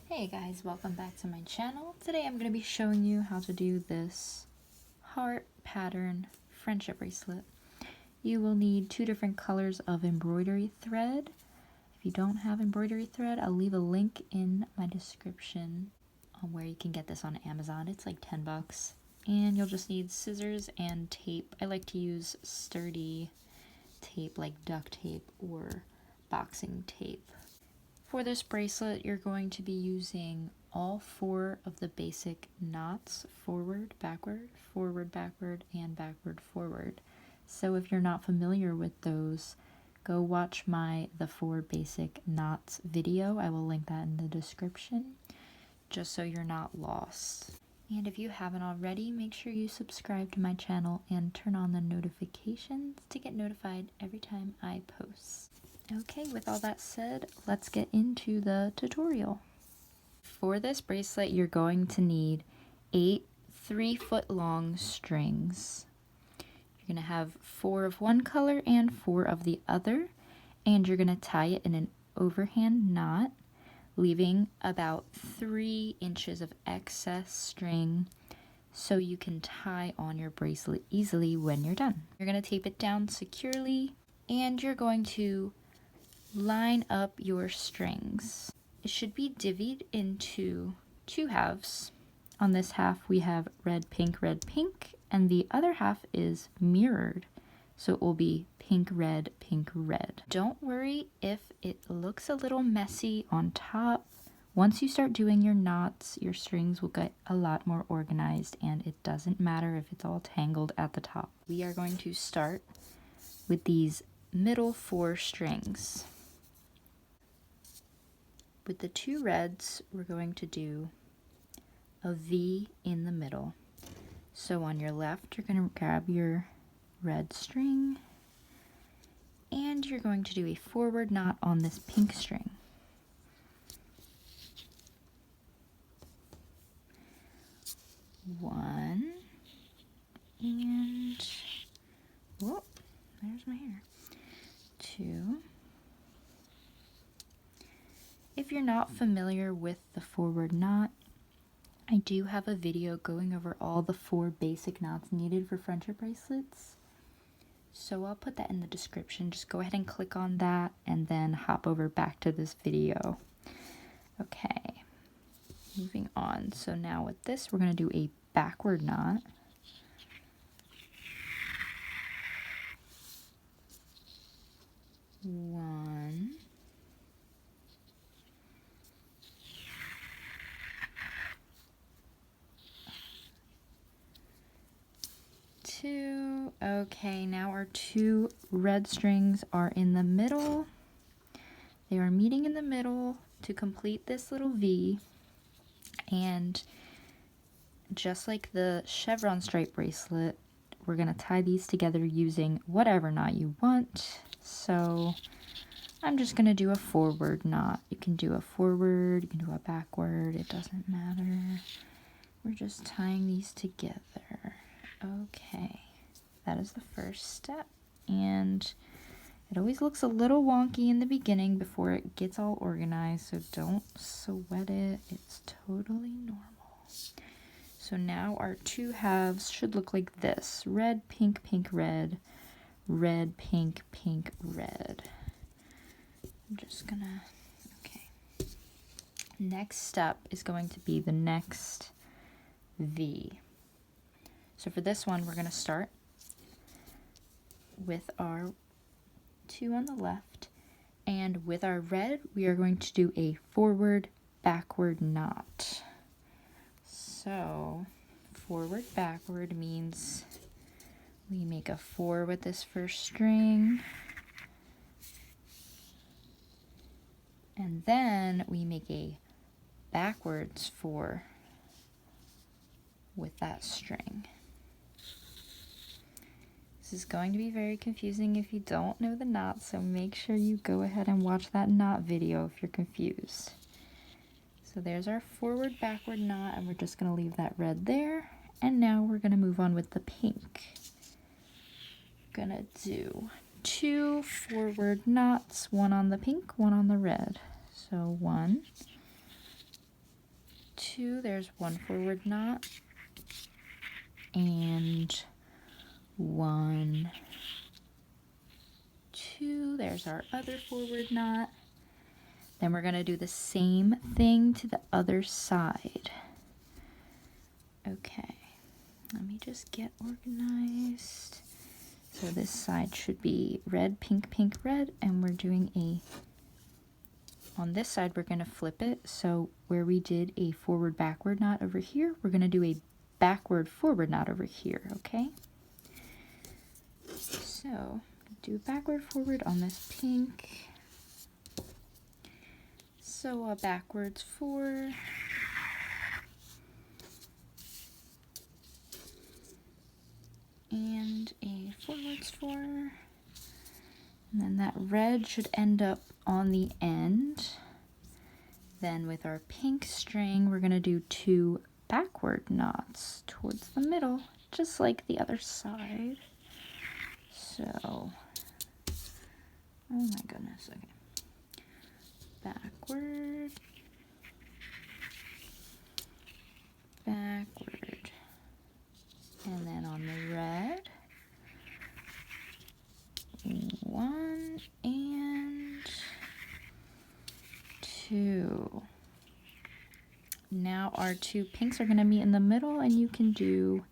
Hey guys, welcome back to my channel. Today I'm going to be showing you how to do this heart pattern friendship bracelet. You will need two different colors of embroidery thread. If you don't have embroidery thread, I'll leave a link in my description on where you can get this on Amazon. It's like 10 bucks. And you'll just need scissors and tape. I like to use sturdy tape like duct tape or boxing tape. For this bracelet, you're going to be using all four of the basic knots: forward, backward, and backward, forward. So if you're not familiar with those, go watch my The 4 Basic Knots video. I will link that in the description, just so you're not lost. And if you haven't already, make sure you subscribe to my channel and turn on the notifications to get notified every time I post. Okay, with all that said, let's get into the tutorial. For this bracelet, you're going to need 8 3-foot long strings. You're going to have 4 of one color and 4 of the other, and you're going to tie it in an overhand knot, leaving about 3 inches of excess string so you can tie on your bracelet easily when you're done. You're going to tape it down securely, and you're going to line up your strings. It should be divvied into 2 halves. On this half we have red, pink, and the other half is mirrored. So it will be pink, red, pink, red. Don't worry if it looks a little messy on top. Once you start doing your knots, your strings will get a lot more organized, and it doesn't matter if it's all tangled at the top. We are going to start with these middle 4 strings. With the 2 reds, we're going to do a V in the middle. So on your left, you're going to grab your red string, and you're going to do a forward knot on this pink string. One, and, whoop, there's my hair. 2. If you're not familiar with the forward knot, I do have a video going over all the 4 basic knots needed for friendship bracelets. So I'll put that in the description. Just go ahead and click on that and then hop over back to this video. Okay, moving on. So now with this, we're going to do a backward knot. One. 2. Okay, now our 2 red strings are in the middle. They are meeting in the middle to complete this little V. And just like the chevron stripe bracelet, we're going to tie these together using whatever knot you want. So I'm just going to do a forward knot. You can do a forward, you can do a backward, it doesn't matter. We're just tying these together. Okay, that is the first step, and it always looks a little wonky in the beginning before it gets all organized, so don't sweat it. It's totally normal. So now our 2 halves should look like this: red, pink, pink, red, red, pink, pink, red. I'm just gonna, okay. Next step is going to be the next V. So for this one, we're going to start with our 2 on the left, and with our red, we are going to do a forward backward knot. So forward backward means we make a 4 with this first string, and then we make a backwards 4 with that string. This is going to be very confusing if you don't know the knot, so make sure you go ahead and watch that knot video if you're confused. So there's our forward backward knot, and we're just going to leave that red there. And now we're going to move on with the pink. Gonna do 2 forward knots, 1 on the pink, 1 on the red. So 1, 2, there's 1 forward knot, and 1, 2, there's our other forward knot. Then we're going to do the same thing to the other side. Okay, let me just get organized. So this side should be red, pink, pink, red, and we're doing on this side we're going to flip it. So where we did a forward backward knot over here, we're going to do a backward forward knot over here, okay? So do backward forward on this pink. So a backwards 4. And a forwards 4. And then that red should end up on the end. Then with our pink string, we're going to do 2 backward knots towards the middle, just like the other side. So, oh my goodness, okay. Backward, backward, and then on the red, 1 and 2. Now our 2 pinks are going to meet in the middle, and you can do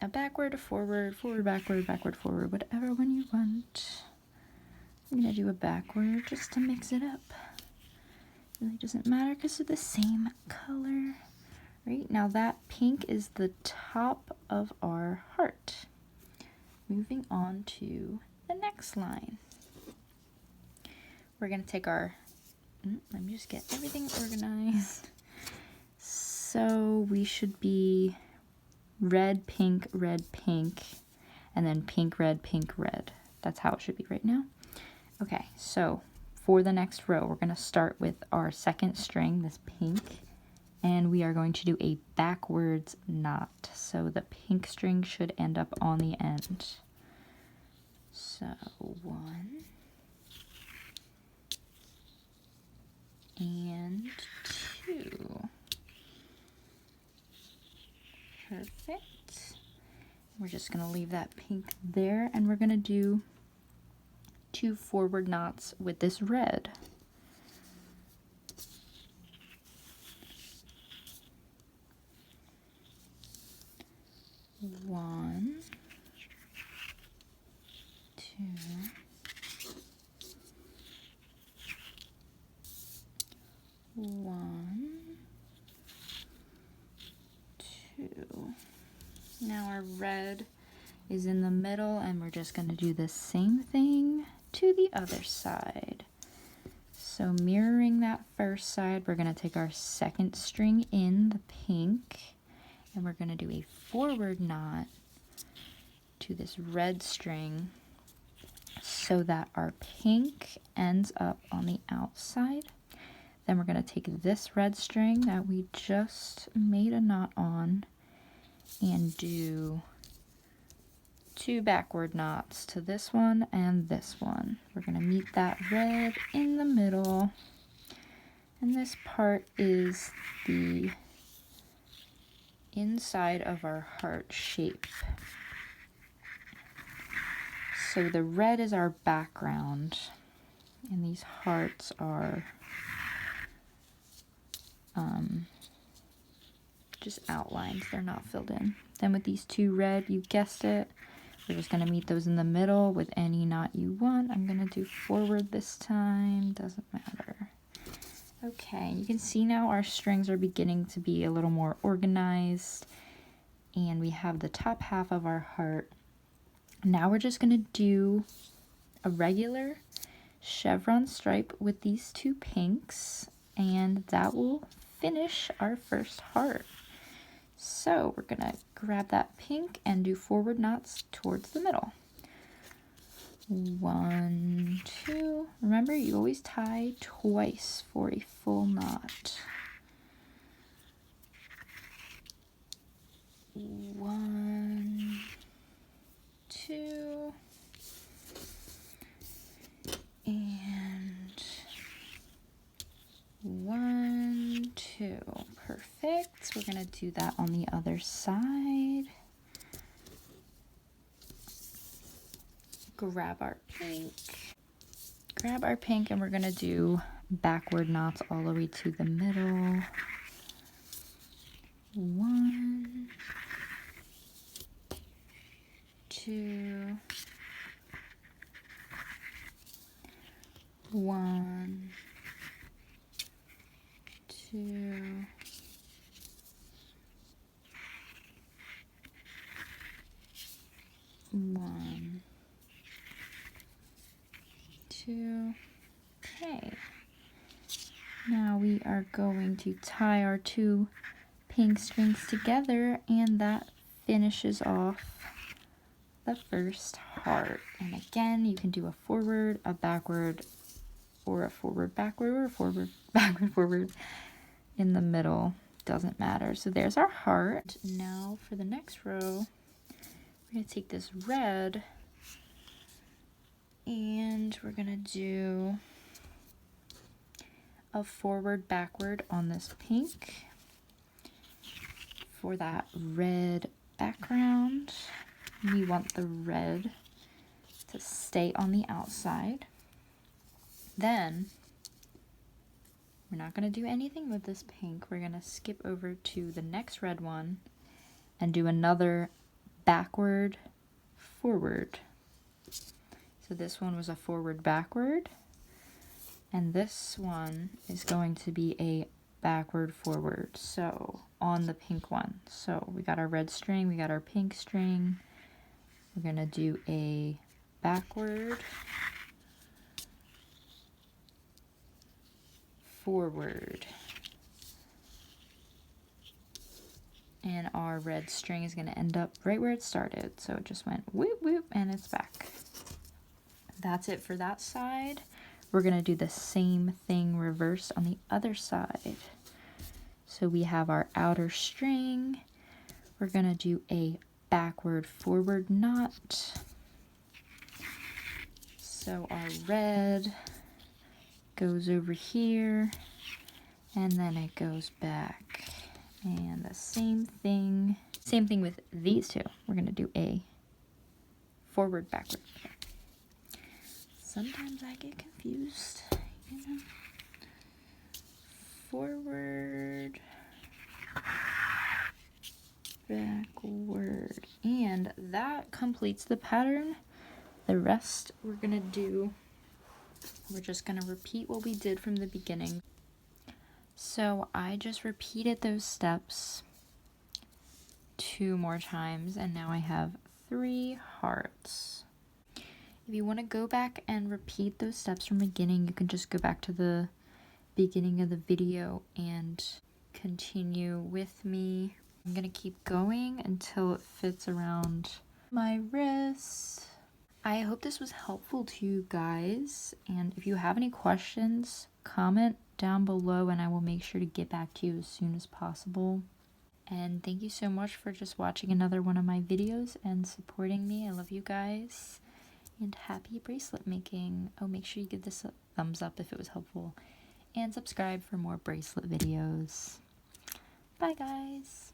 a backward, a forward, forward, backward, backward, forward, whatever one you want. I'm going to do a backward just to mix it up. Really doesn't matter because they're the same color. Right, now that pink is the top of our heart. Moving on to the next line. We're going to take our, let me just get everything organized. So we should be red, pink, and then pink, red, pink, red. That's how it should be right now. Okay, so for the next row, we're going to start with our second string, this pink, and we are going to do a backwards knot. So the pink string should end up on the end. So 1 and 2. Perfect. We're just going to leave that pink there, and we're going to do 2 forward knots with this red. One, 2, 1, 2. Now our red is in the middle, and we're just going to do the same thing to the other side. So mirroring that first side, we're going to take our second string in, the pink, and we're going to do a forward knot to this red string so that our pink ends up on the outside. Then we're going to take this red string that we just made a knot on and do 2 backward knots to this one and this one. We're going to meet that red in the middle, and this part is the inside of our heart shape. So the red is our background, and these hearts are just outlines. They're not filled in. Then with these 2 red, you guessed it, we're just going to meet those in the middle with any knot you want. I'm going to do forward this time. Doesn't matter. Okay, you can see now our strings are beginning to be a little more organized, and we have the top half of our heart. Now we're just going to do a regular chevron stripe with these 2 pinks, and that will finish our first heart. So we're going to grab that pink and do forward knots towards the middle. 1, 2. Remember, you always tie twice for a full knot. 1, 2, and 1, 2. 2. Perfect. We're going to do that on the other side. Grab our pink. Grab our pink and we're going to do backward knots all the way to the middle. 1, 2, 1, 2, 1, 2. Okay. Now we are going to tie our 2 pink strings together, and that finishes off the first heart. And again, you can do a forward, a backward, or a forward, backward, or a forward, backward, forward. In the middle, doesn't matter. So there's our heart. Now for the next row, we're going to take this red and we're going to do a forward, backward on this pink. For that red background, we want the red to stay on the outside. Then we're not going to do anything with this pink. We're going to skip over to the next red one and do another backward, forward. So this one was a forward, backward. And this one is going to be a backward, forward. So on the pink one. So we got our red string, we got our pink string. We're going to do a backward, forward. And our red string is going to end up right where it started. So it just went whoop whoop and it's back. That's it for that side. We're going to do the same thing reversed on the other side. So we have our outer string. We're going to do a backward, forward knot. So our red goes over here and then it goes back. And the same thing with these two. We're going to do a forward, backward. Sometimes I get confused, you know. Forward, backward. And that completes the pattern. The rest we're just gonna repeat what we did from the beginning. So I just repeated those steps 2 more times and now I have 3 hearts. If you want to go back and repeat those steps from the beginning, you can just go back to the beginning of the video and continue with me. I'm going to keep going until it fits around my wrist. I hope this was helpful to you guys, and if you have any questions, comment down below and I will make sure to get back to you as soon as possible. And thank you so much for just watching another one of my videos and supporting me. I love you guys. And happy bracelet making. Oh, make sure you give this a thumbs up if it was helpful. And subscribe for more bracelet videos. Bye, guys.